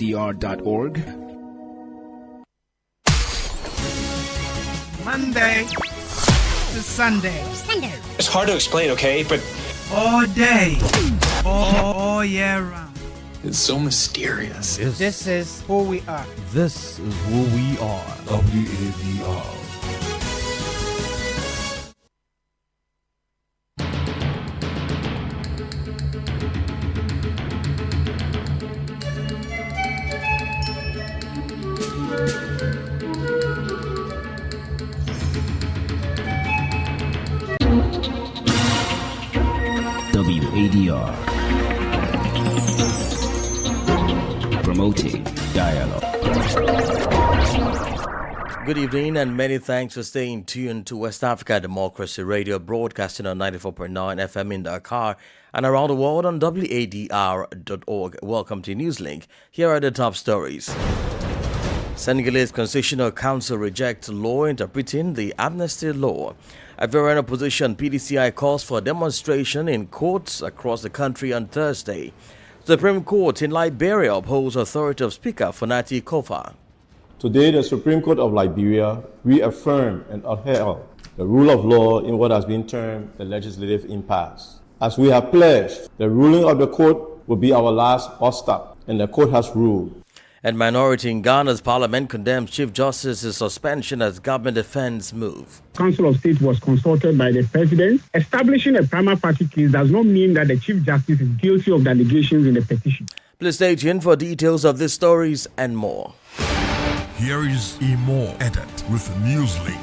WADR.org. Monday to Sunday. It's hard to explain, okay? But all day, all year round. it's so mysterious. This is who we are. This is who we are. WADR. WADR. Promoting dialogue. Good evening and many thanks for staying tuned to West Africa Democracy Radio, broadcasting on 94.9 FM in Dakar and around the world on WADR.org. Welcome to Newslink. Here are the top stories. Senegalese Constitutional Council rejects law interpreting the amnesty law. A veteran opposition PDCI calls for a demonstration in courts across the country on Thursday. Supreme Court in Liberia upholds authority of Speaker Fonati Kofa. Today, the Supreme Court of Liberia reaffirmed and upheld the rule of law in what has been termed the legislative impasse. As we have pledged, the ruling of the court will be our last bus stop, and the court has ruled. And minority in Ghana's parliament condemns Chief Justice's suspension as government defends move. Council of State was consulted by the President. Establishing a prima facie case does not mean that the Chief Justice is guilty of the allegations in the petition. Please stay tuned for details of these stories and more. Here is a more edit with Newslink.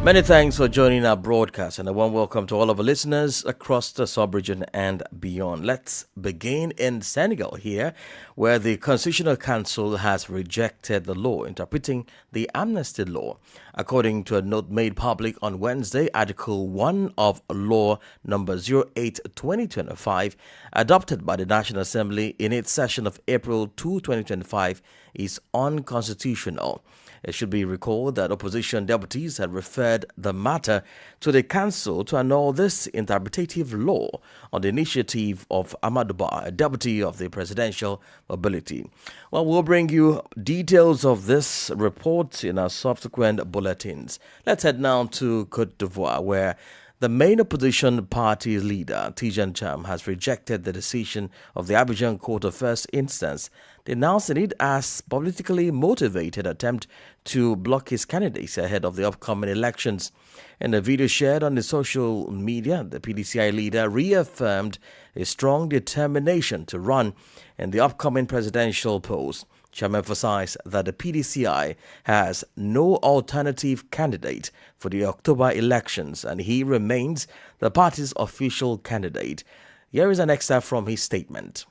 Many thanks for joining our broadcast and a warm welcome to all of our listeners across the sub-region and beyond. Let's begin in Senegal here, where the Constitutional Council has rejected the law interpreting the amnesty law. According to a note made public on Wednesday, Article 1 of Law Number 08-2025, adopted by the National Assembly in its session of April 2, 2025, is unconstitutional. It should be recalled that opposition deputies had referred the matter to the council to annul this interpretative law on the initiative of Amadou Ba, a deputy of the Presidential Mobility. Well, we'll bring you details of this report in our subsequent bulletins. Let's head now to Côte d'Ivoire, where the main opposition party leader, Tijan Cham, has rejected the decision of the Abidjan Court of First Instance, denouncing it as politically motivated attempt to block his candidates ahead of the upcoming elections. In a video shared on the social media, the PDCI leader reaffirmed a strong determination to run in the upcoming presidential polls. Cham emphasized that the PDCI has no alternative candidate for the October elections and he remains the party's official candidate. Here is an excerpt from his statement.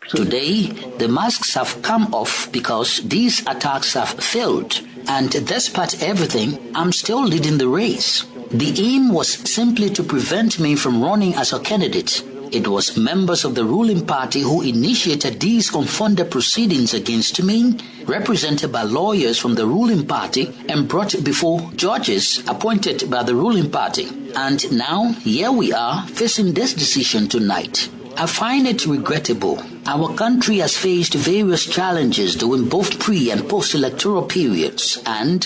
Today, the masks have come off because these attacks have failed. And despite everything, I'm still leading the race. The aim was simply to prevent me from running as a candidate. It was members of the ruling party who initiated these unfunded proceedings against me, represented by lawyers from the ruling party and brought before judges appointed by the ruling party. And now, here we are facing this decision tonight. I find it regrettable. Our country has faced various challenges during both pre- and post-electoral periods, and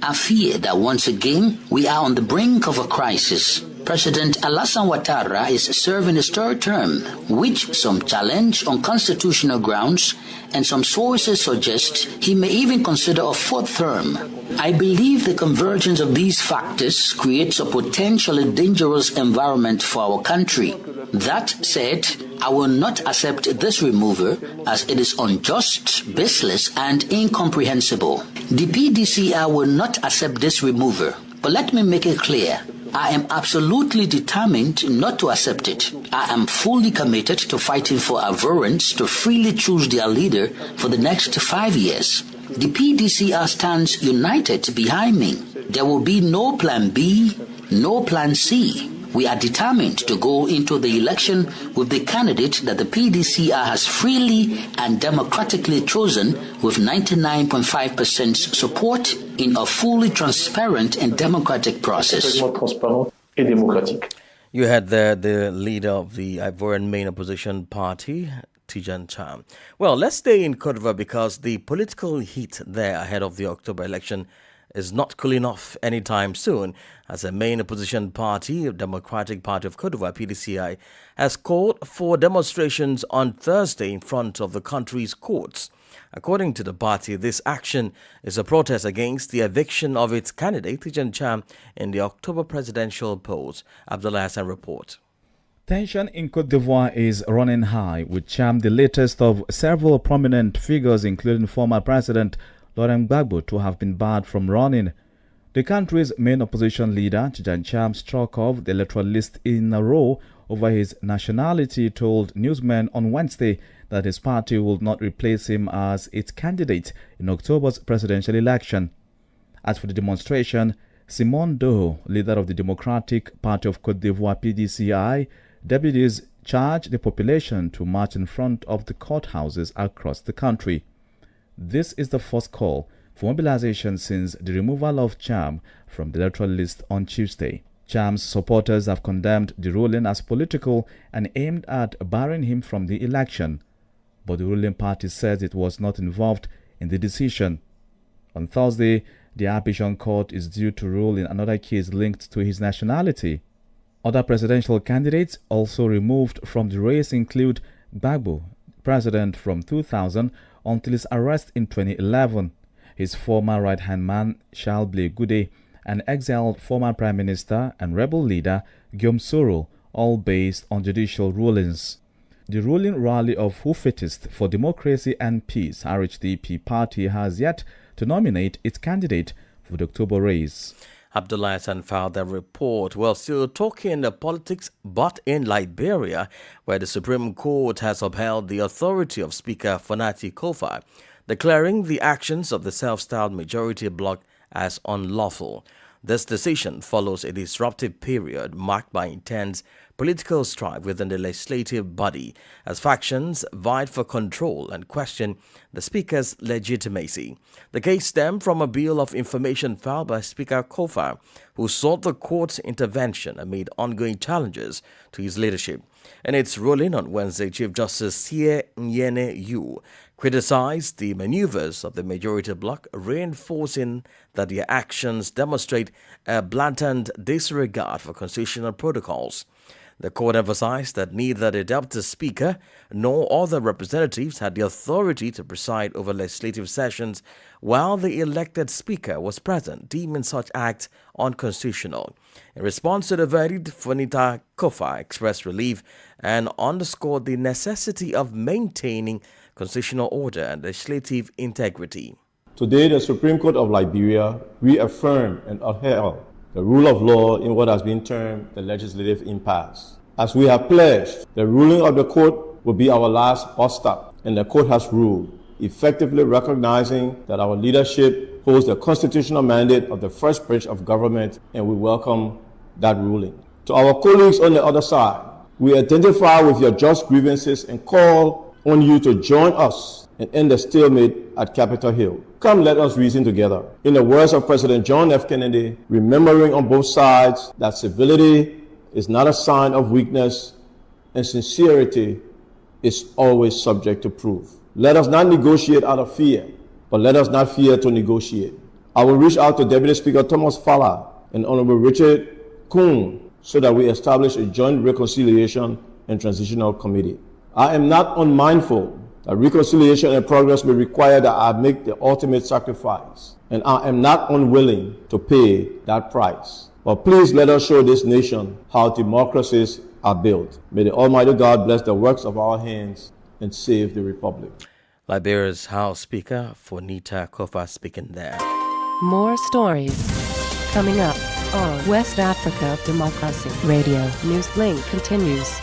I fear that once again we are on the brink of a crisis. President Alassane Ouattara is serving his third term, which some challenge on constitutional grounds, and some sources suggest he may even consider a fourth term. I believe the convergence of these factors creates a potentially dangerous environment for our country. That said, I will not accept this removal as it is unjust, baseless, and incomprehensible. The PDCI will not accept this removal, but let me make it clear. I am absolutely determined not to accept it. I am fully committed to fighting for Ivorians to freely choose their leader for the next 5 years. The PDCI stands united behind me. There will be no plan B, no plan C. We are determined to go into the election with the candidate that the PDCI has freely and democratically chosen with 99.5% support in a fully transparent and democratic process. You had there the leader of the Ivorian main opposition party, Tijan Cham. Well, let's stay in Cote d'Ivoire because the political heat there ahead of the October election is not cooling off anytime soon, as a main opposition party, Democratic Party of Cote d'Ivoire, PDCI, has called for demonstrations on Thursday in front of the country's courts. According to the party, this action is a protest against the eviction of its candidate, Tijan Cham, in the October presidential polls. Abdullah Hassan report. Tension in Cote d'Ivoire is running high, with Cham the latest of several prominent figures, including former President Laurent Gbagbo, to have been barred from running. The country's main opposition leader, Tijan Cham, struck off the electoral list in a row over his nationality, told newsmen on Wednesday that his party will not replace him as its candidate in October's presidential election. As for the demonstration, Simon Doho, leader of the Democratic Party of Cote d'Ivoire PDCI, deputies charged the population to march in front of the courthouses across the country. This is the first call for mobilization since the removal of Cham from the electoral list on Tuesday. Cham's supporters have condemned the ruling as political and aimed at barring him from the election, but the ruling party says it was not involved in the decision. On Thursday, the Abidjan court is due to rule in another case linked to his nationality. Other presidential candidates also removed from the race include Gbagbo, president from 2000 until his arrest in 2011, his former right-hand man Charles Blé Goudé, and exiled former prime minister and rebel leader Guillaume Soro, all based on judicial rulings. The ruling rally of Who Fittest for Democracy and Peace, RHDP party, has yet to nominate its candidate for the October race. Abdullah Hassan filed a report. Well, still talking politics, but in Liberia, where the Supreme Court has upheld the authority of Speaker Fonati Kofa, declaring the actions of the self-styled majority bloc as unlawful. This decision follows a disruptive period marked by intense political strife within the legislative body as factions vied for control and questioned the Speaker's legitimacy. The case stemmed from a bill of information filed by Speaker Kofa, who sought the court's intervention amid ongoing challenges to his leadership. In its ruling on Wednesday, Chief Justice Sie Nyene Yu criticized the maneuvers of the majority bloc, reinforcing that their actions demonstrate a blatant disregard for constitutional protocols. The court emphasized that neither the deputy speaker nor other representatives had the authority to preside over legislative sessions while the elected speaker was present, deeming such acts unconstitutional. In response to the verdict, Fonita Kofa expressed relief and underscored the necessity of maintaining constitutional order and legislative integrity. Today, the Supreme Court of Liberia reaffirmed and upheld the rule of law in what has been termed the legislative impasse. As we have pledged, the ruling of the court will be our last bus stop, and the court has ruled, effectively recognizing that our leadership holds the constitutional mandate of the first branch of government, and we welcome that ruling. To our colleagues on the other side, we identify with your just grievances and call on you to join us and end the stalemate at Capitol Hill. Come, let us reason together. In the words of President John F. Kennedy, remembering on both sides that civility is not a sign of weakness and sincerity is always subject to proof. Let us not negotiate out of fear, but let us not fear to negotiate. I will reach out to Deputy Speaker Thomas Falla and Honorable Richard Kuhn so that we establish a joint reconciliation and transitional committee. I am not unmindful that reconciliation and progress may require that I make the ultimate sacrifice, and I am not unwilling to pay that price. But please let us show this nation how democracies are built. May the Almighty God bless the works of our hands and save the Republic. Liberia's House Speaker Fonita Kofa speaking there. More stories coming up on West Africa Democracy Radio. Newslink continues.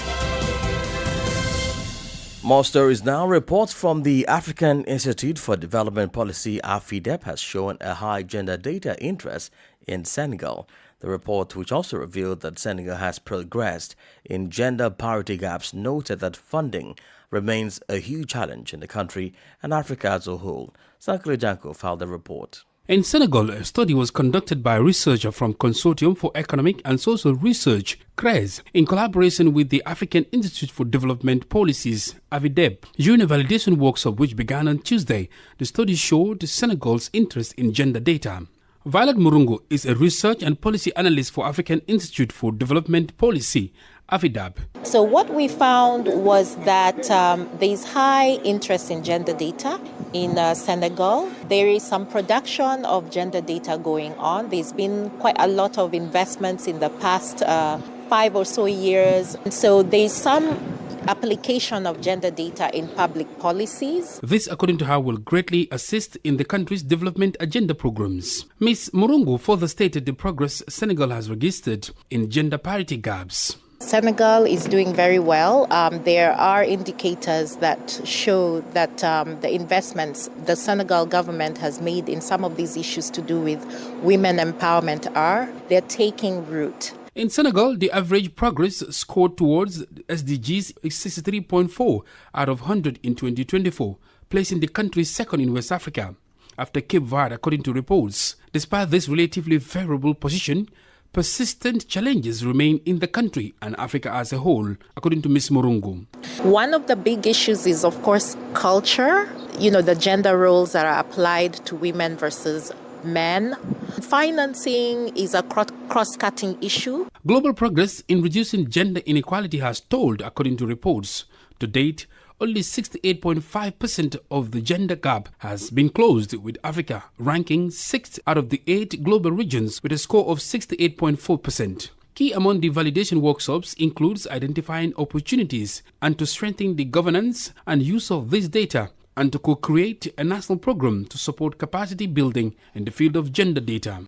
More stories now. Reports from the African Institute for Development Policy, AFIDEP, has shown a high gender data interest in Senegal. The report, which also revealed that Senegal has progressed in gender parity gaps, noted that funding remains a huge challenge in the country and Africa as a whole. Sankle Janko filed the report. In Senegal, a study was conducted by a researcher from Consortium for Economic and Social Research, CRES, in collaboration with the African Institute for Development Policies, AVIDEP. During a validation workshop which began on Tuesday, the study showed Senegal's interest in gender data. Violet Murungu is a research and policy analyst for African Institute for Development Policy, AVIDEP. So what we found was that there is high interest in gender data in Senegal. There is some production of gender data going on. There's been quite a lot of investments in the past 5 or so years. And so there's some application of gender data in public policies. This, according to her, will greatly assist in the country's development agenda programs. Ms. Murungu further stated the progress Senegal has registered in gender parity gaps. Senegal is doing very well. There are indicators that show that the investments the Senegal government has made in some of these issues to do with women empowerment they're taking root. In Senegal, the average progress scored towards SDGs is 63.4 out of 100 in 2024, placing the country second in West Africa, after Cape Verde, according to reports. Despite this relatively favorable position, persistent challenges remain in the country and Africa as a whole, according to Ms. Murungu. One of the big issues is, of course, culture. The gender roles that are applied to women versus men. Financing is a cross-cutting issue. Global progress in reducing gender inequality has stalled, according to reports. To date, only 68.5% of the gender gap has been closed, with Africa ranking 6th out of the 8 global regions with a score of 68.4%. Key among the validation workshops includes identifying opportunities and to strengthen the governance and use of this data, and to co-create a national program to support capacity building in the field of gender data.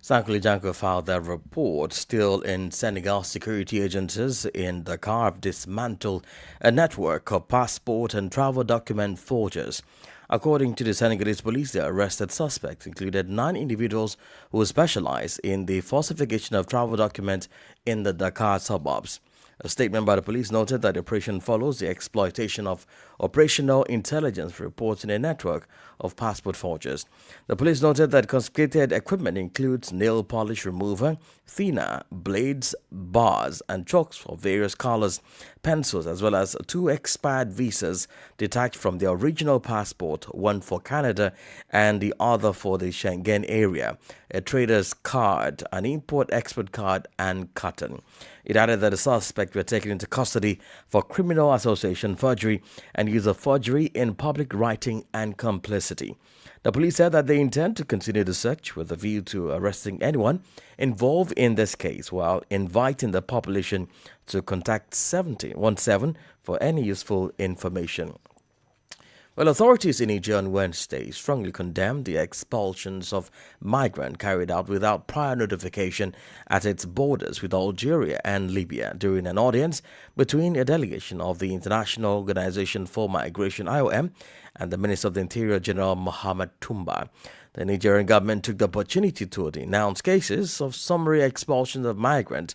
Sankuli Janko filed their report. Still in Senegal, security agencies in Dakar have dismantled a network of passport and travel document forgers. According to the Senegalese police, the arrested suspects included 9 individuals who specialize in the falsification of travel documents in the Dakar suburbs. A statement by the police noted that the operation follows the exploitation of operational intelligence reports in a network of passport forgers. The police noted that confiscated equipment includes nail polish remover, thinner, blades, bars, and chalks of various colors, pencils, as well as 2 expired visas detached from the original passport, one for Canada and the other for the Schengen area, a trader's card, an import-export card, and cotton. It added that the suspects were taken into custody for criminal association, forgery, and use of forgery in public writing and complicity. The police said that they intend to continue the search with a view to arresting anyone involved in this case, while inviting the population to contact 1717 for any useful information. Well, authorities in Niger on Wednesday strongly condemned the expulsions of migrants carried out without prior notification at its borders with Algeria and Libya during an audience between a delegation of the International Organization for Migration (IOM) and the Minister of the Interior, General Mohamed Toumba. The Nigerian government took the opportunity to denounce cases of summary expulsion of migrants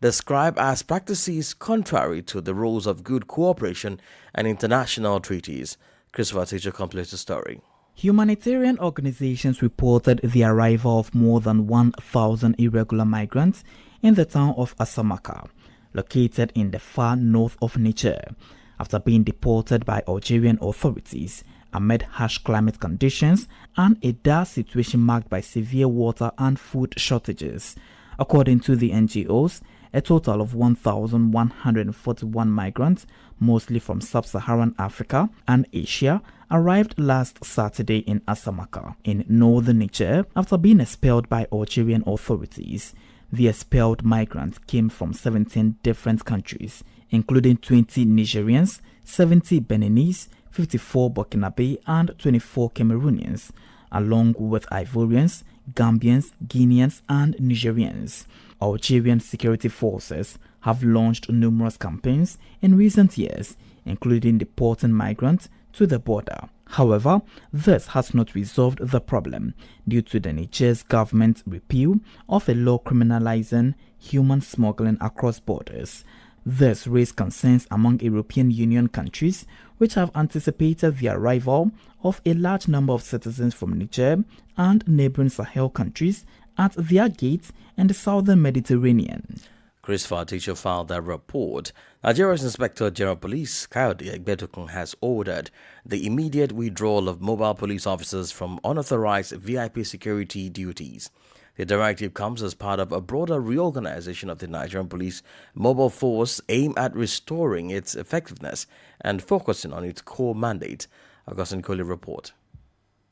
described as practices contrary to the rules of good cooperation and international treaties. Christopher Teacher completes the story. Humanitarian organizations reported the arrival of more than 1,000 irregular migrants in the town of Asamaka, located in the far north of Niger, after being deported by Algerian authorities amid harsh climate conditions and a dire situation marked by severe water and food shortages. According to the NGOs, a total of 1,141 migrants, mostly from sub-Saharan Africa and Asia, arrived last Saturday in Asamaka, in northern Niger, after being expelled by Algerian authorities. The expelled migrants came from 17 different countries, including 20 Nigerians, 70 Beninese, 54 Burkinabe, and 24 Cameroonians, along with Ivorians, Gambians, Guineans, and Nigerians. Algerian security forces have launched numerous campaigns in recent years, including deporting migrants to the border. However, this has not resolved the problem due to the Niger's government's repeal of a law criminalizing human smuggling across borders. This raised concerns among European Union countries, which have anticipated the arrival of a large number of citizens from Niger and neighboring Sahel countries at their gates in the southern Mediterranean. Christopher Teacher filed that report. Nigeria's Inspector General Police, Kayode Egbetokun, has ordered the immediate withdrawal of mobile police officers from unauthorized VIP security duties. The directive comes as part of a broader reorganization of the Nigerian Police Mobile Force aimed at restoring its effectiveness and focusing on its core mandate. Augustine Coley report.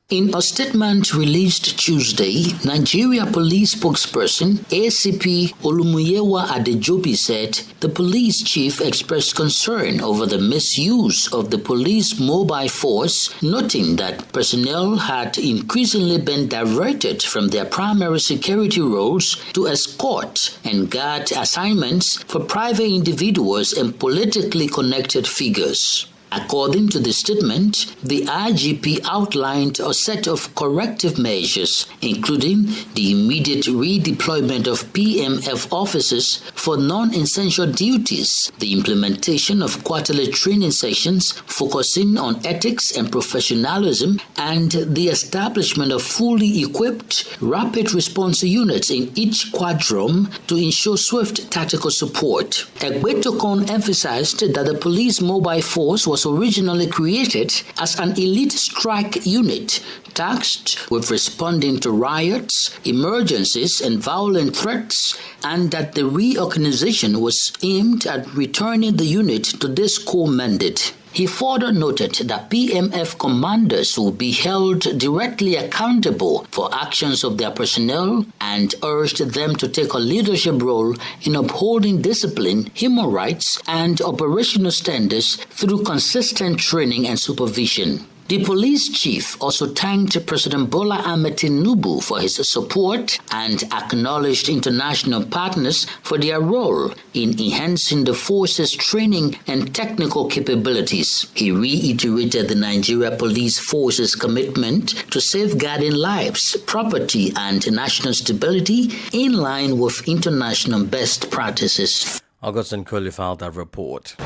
In a statement released Tuesday, Nigeria Police spokesperson ACP Olumuyiwa Adejobi said the police chief expressed concern over the misuse of the police mobile force, noting that personnel had increasingly been diverted from their primary security roles to escort and guard assignments for private individuals and politically connected figures. According to the statement, the IGP outlined a set of corrective measures, including the immediate redeployment of PMF officers for non-essential duties, the implementation of quarterly training sessions focusing on ethics and professionalism, and the establishment of fully equipped rapid response units in each quadrum to ensure swift tactical support. Egbetokun emphasized that the police mobile force was originally created as an elite strike unit tasked with responding to riots, emergencies, and violent threats, and that the reorganization was aimed at returning the unit to this core mandate. He further noted that PMF commanders will be held directly accountable for actions of their personnel and urged them to take a leadership role in upholding discipline, human rights, and operational standards through consistent training and supervision. The police chief also thanked President Bola Ahmed Tinubu for his support and acknowledged international partners for their role in enhancing the force's training and technical capabilities. He reiterated the Nigeria Police Force's commitment to safeguarding lives, property, and national stability in line with international best practices. Augustine Coley filed that report.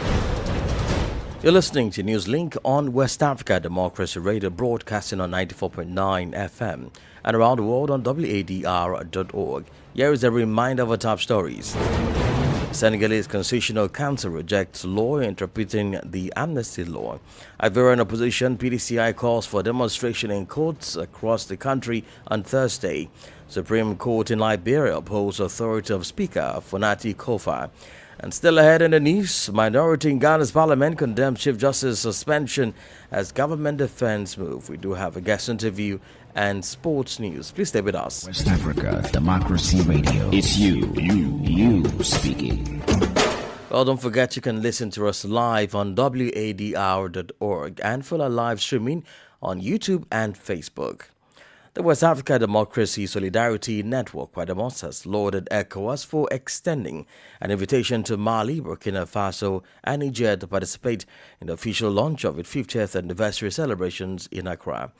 You're listening to Newslink on West Africa Democracy Radio, broadcasting on 94.9 FM and around the world on wadr.org. Here is a reminder of our top stories. Senegalese Constitutional Council rejects law interpreting the amnesty law. Ivorian opposition PDCI calls for demonstration in courts across the country on Thursday. Supreme Court in Liberia upholds authority of Speaker Fonati Kofa. And still ahead in the news, minority in Ghana's parliament condemns Chief Justice's suspension as government defense move. We do have a guest interview and sports news. Please stay with us. West Africa Democracy Radio. It's you speaking. Well, don't forget you can listen to us live on wadr.org and follow live streaming on YouTube and Facebook. The West Africa Democracy Solidarity Network, WADEMOS, has lauded ECOWAS for extending an invitation to Mali, Burkina Faso, and Niger to participate in the official launch of its 50th anniversary celebrations in Accra.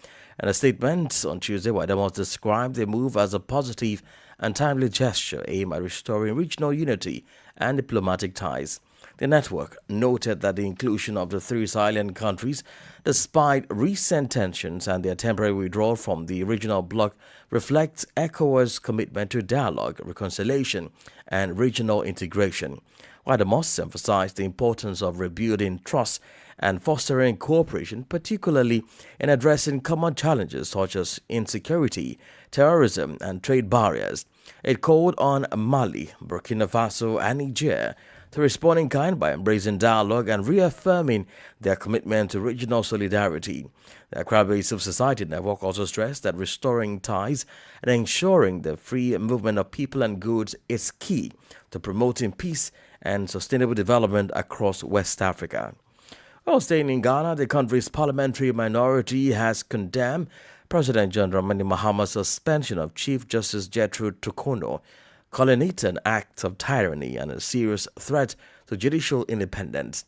In a statement on Tuesday, WADEMOS described the move as a positive and timely gesture aimed at restoring regional unity and diplomatic ties. The network noted that the inclusion of the three Sahelian countries, despite recent tensions and their temporary withdrawal from the regional bloc, reflects ECOWAS' commitment to dialogue, reconciliation, and regional integration. WADEMOS emphasized the importance of rebuilding trust and fostering cooperation, particularly in addressing common challenges such as insecurity, terrorism, and trade barriers. It called on Mali, Burkina Faso, and Niger to respond in kind by embracing dialogue and reaffirming their commitment to regional solidarity. The Accra-based Civil Society Network also stressed that restoring ties and ensuring the free movement of people and goods is key to promoting peace and sustainable development across West Africa. While staying in Ghana, the country's parliamentary minority has condemned President John Dramani Mahama's suspension of Chief Justice Gertrude Tukono, calling it an act of tyranny and a serious threat to judicial independence.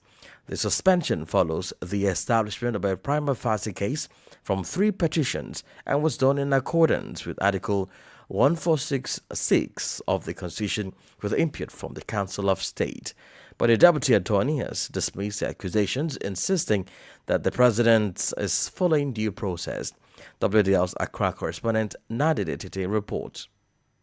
The suspension follows the establishment of a prima facie case from 3 petitions and was done in accordance with Article 1466 of the Constitution with input from the Council of State. But the deputy attorney has dismissed the accusations, insisting that the president is following due process. WDL's Accra correspondent Nadide Tete reports.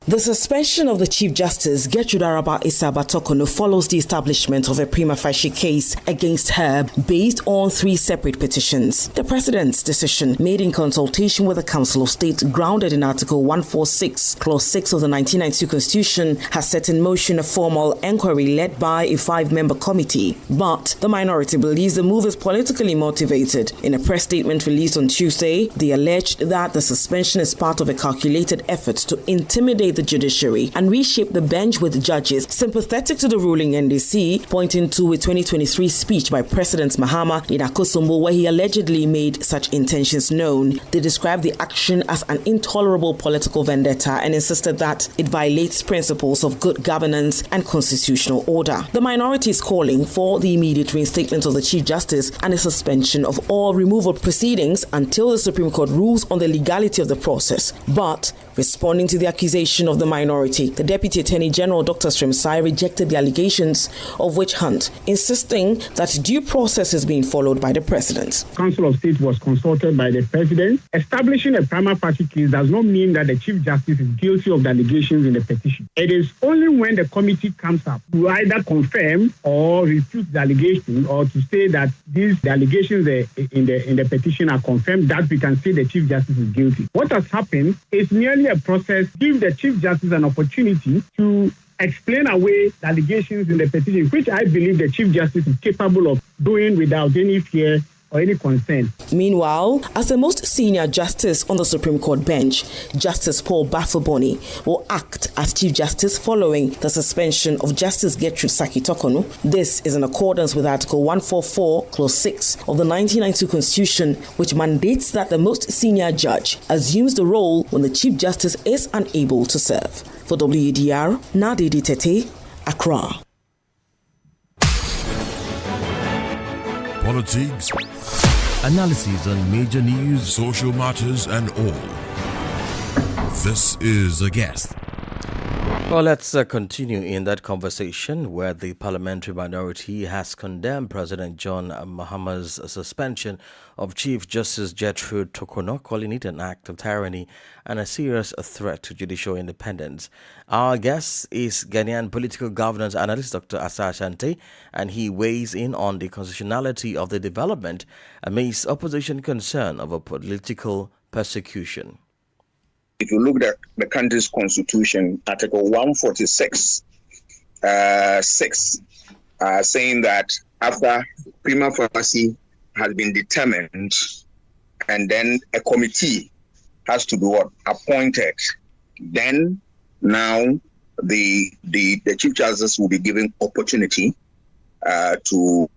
The suspension of the Chief Justice Gertrude Araba Issa-Batokono follows the establishment of a prima facie case against her based on 3 separate petitions. The President's decision, made in consultation with the Council of State, grounded in Article 146, Clause 6 of the 1992 Constitution, has set in motion a formal inquiry led by a 5-member committee. But the minority believes the move is politically motivated. In a press statement released on Tuesday, they alleged that the suspension is part of a calculated effort to intimidate the judiciary and reshape the bench with judges sympathetic to the ruling NDC, pointing to a 2023 speech by President Mahama in Akosombo where he allegedly made such intentions known. They described the action as an intolerable political vendetta and insisted that it violates principles of good governance and constitutional order. The minority is calling for the immediate reinstatement of the Chief Justice and a suspension of all removal proceedings until the Supreme Court rules on the legality of the process. But responding to the accusation of the minority, the Deputy Attorney General Dr. Srimsai rejected the allegations of witch hunt, insisting that due process is being followed by the President. Council of State was consulted by the President. Establishing a prima facie case does not mean that the Chief Justice is guilty of the allegations in the petition. It is only when the committee comes up to either confirm or refute the allegation or to say that the allegations in the petition are confirmed that we can say the Chief Justice is guilty. What has happened is merely a process, give the Chief Justice an opportunity to explain away the allegations in the petition, which I believe the Chief Justice is capable of doing without any fear or any concern. Meanwhile, as the most senior justice on the Supreme Court bench, Justice Paul Bafoboni will act as Chief Justice following the suspension of Justice Gertrude Saki-Tokono. This is in accordance with Article 144, Clause 6 of the 1992 Constitution, which mandates that the most senior judge assumes the role when the Chief Justice is unable to serve. For WDR, Nadide Tete, Accra. Politics, analysis on major news, social matters, and all. This is A Guest. Well, let's continue in that conversation where the parliamentary minority has condemned President John Mahama's suspension of Chief Justice Gertrude Tokono, calling it an act of tyranny and a serious threat to judicial independence. Our guest is Ghanaian political governance analyst Dr. Asa Asante, and he weighs in on the constitutionality of the development amidst opposition concern over political persecution. If you look at the country's constitution, Article 146, 6, saying that after prima facie has been determined, and then a committee has to be appointed, then now the Chief Justice will be given opportunity to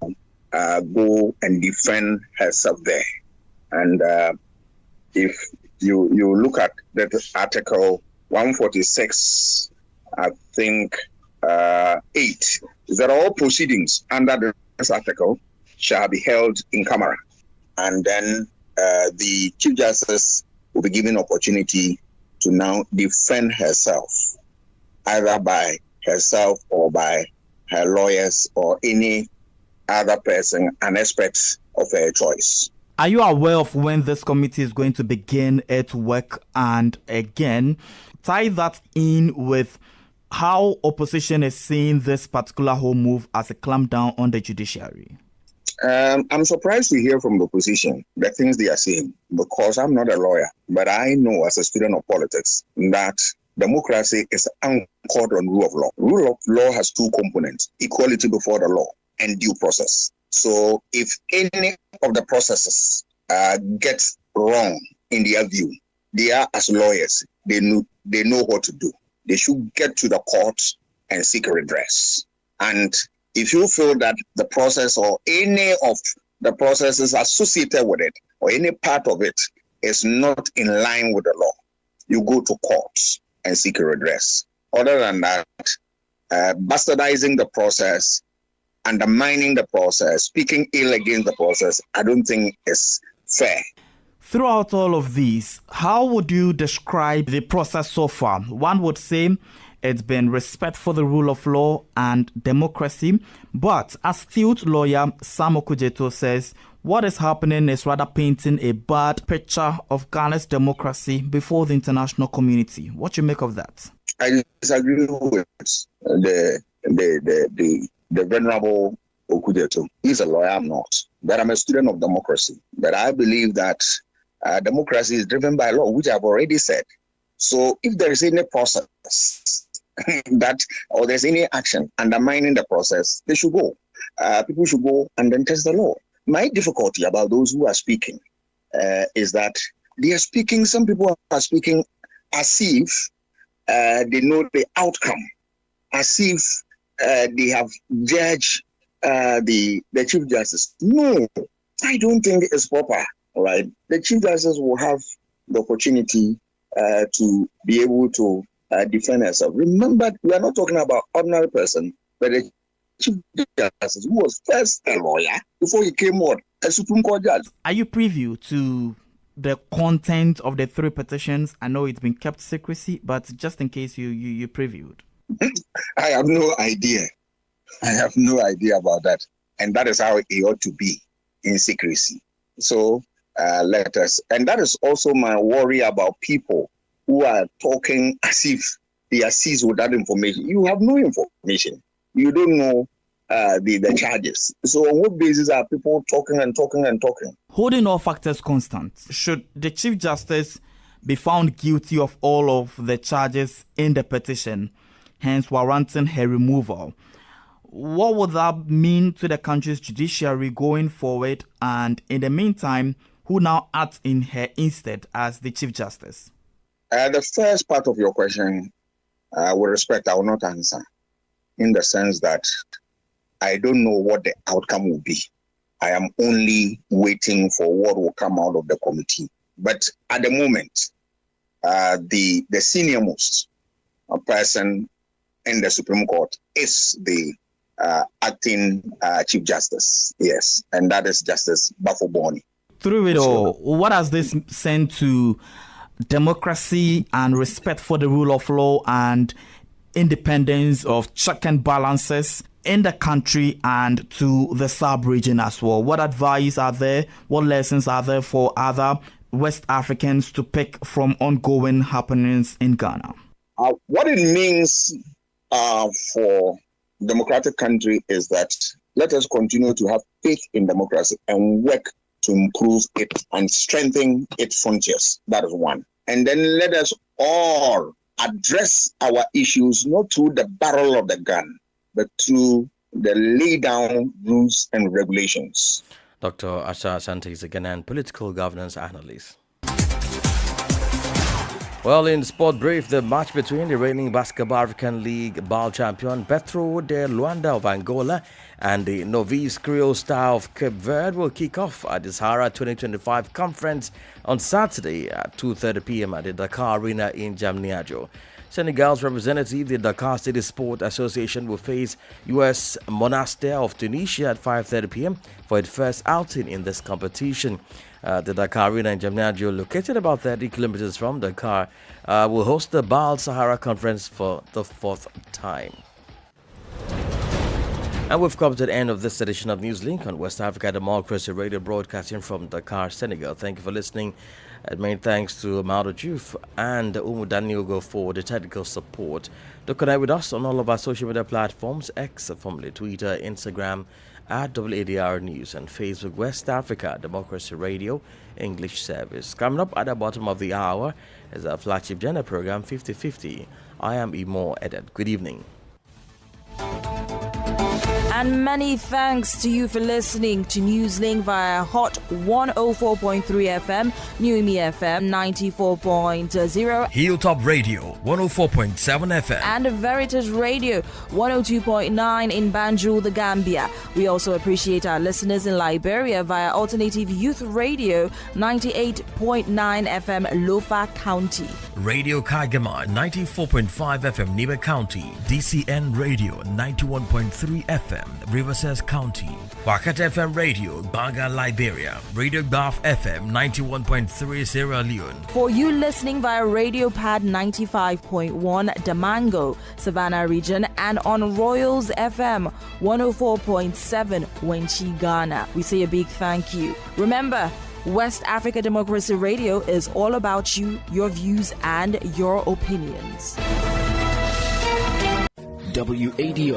go and defend herself there. And if you look at that Article 146, I think 8, is that all proceedings under this article shall be held in camera. And then the Chief Justice will be given opportunity to now defend herself, either by herself or by her lawyers or any other person, an expert of her choice. Are you aware of when this committee is going to begin its work, and again, tie that in with how opposition is seeing this particular whole move as a clampdown on the judiciary? I'm surprised to hear from the opposition the things they are saying, because I'm not a lawyer, but I know as a student of politics that democracy is anchored on rule of law. Rule of law has 2 components: equality before the law and due process. So if any of the processes gets wrong in their view, they are, as lawyers, they know what to do. They should get to the court and seek a redress. And if you feel that the process or any of the processes associated with it or any part of it is not in line with the law, you go to courts and seek a redress. Other than that, bastardizing the process, undermining the process, speaking ill against the process, I don't think is fair. Throughout all of these, how would you describe the process so far? One would say It's been respect for the rule of law and democracy. But astute lawyer Sam Okujeto says what is happening is rather painting a bad picture of Ghana's democracy before the international community. What do you make of that? I disagree with the venerable Okujeto. He's a lawyer, I'm not. But I'm a student of democracy. But I believe that democracy is driven by law, which I've already said. So if there is any process or there's any action undermining the process, they should go. People should go and then test the law. My difficulty about those who are speaking is that they are speaking, some people are speaking as if they know the outcome, as if they have judged the Chief Justice. No, I don't think it's proper, right? The Chief Justice will have the opportunity to be able to defend herself. Remember, we are not talking about ordinary person, but the Chief Justice who was first a lawyer before he came on a Supreme Court judge. Are you privy to the content of the 3 petitions? I know it's been kept secrecy, but just in case you previewed. I have no idea. I have no idea about that. And that is how it ought to be, in secrecy. So let us. And that is also my worry about people who are talking as if they are seized with that information. You have no information. You don't know the charges. So on what basis are people talking and talking and talking? Holding all factors constant, should the Chief Justice be found guilty of all of the charges in the petition, hence warranting her removal, what would that mean to the country's judiciary going forward? And in the meantime, who now acts in her instead as the Chief Justice? The first part of your question, with respect, I will not answer, in the sense that I don't know what the outcome will be. I am only waiting for what will come out of the committee. But at the moment, the senior most person in the Supreme Court is the acting Chief Justice. Yes, and that is Justice Bafo-Boni. Through it all, what has this sent to democracy and respect for the rule of law and independence of check and balances in the country and to the sub-region as well? What advice are there? What lessons are there for other West Africans to pick from ongoing happenings in Ghana? What it means for democratic country is that let us continue to have faith in democracy and work to improve it and strengthen its frontiers. That is one. And then let us all address our issues not through the barrel of the gun, but through the lay down rules and regulations. Dr. Asha Asante is a Ghanaian political governance analyst. Well, in Sport Brief, the match between the reigning Basketball African League BAL champion Petro de Luanda of Angola and the Novice Creole Star of Cape Verde will kick off at the Sahara 2025 conference on Saturday at 2:30 p.m. at the Dakar Arena in Diamniadio. Senegal's representative, the Dakar City Sport Association, will face U.S. Monastir of Tunisia at 5:30 p.m. for its first outing in this competition. The Dakar Arena in Diamniadio, located about 30 kilometers from Dakar, will host the BAL Sahara Conference for the 4th time. And we've come to the end of this edition of Newslink on West Africa Democracy Radio, broadcasting from Dakar, Senegal. Thank you for listening. And many thanks to Mauro Juf and Umu Daniogo for the technical support. To connect with us on all of our social media platforms, X, formerly Twitter, Instagram, at WADR News, and Facebook, West Africa Democracy Radio English Service. Coming up at the bottom of the hour is our flagship gender program 50/50. I am Imo Edet. Good evening. And many thanks to you for listening to Newslink via Hot 104.3 FM, Newmi FM 94.0, Hilltop Radio 104.7 FM, and Veritas Radio 102.9 in Banjul, the Gambia. We also appreciate our listeners in Liberia via Alternative Youth Radio 98.9 FM, Lofa County, Radio Kagama 94.5 FM, Niba County, DCN Radio 91.3 FM, Riverside County. Wakat FM Radio, Baga, Liberia. Radio Gulf FM 91.3 Sierra Leone. For you listening via Radio Pad 95.1 Damango, Savannah region, and on Royals FM 104.7 Wenchi, Ghana, we say a big thank you. Remember, West Africa Democracy Radio is all about you, your views, and your opinions. WADR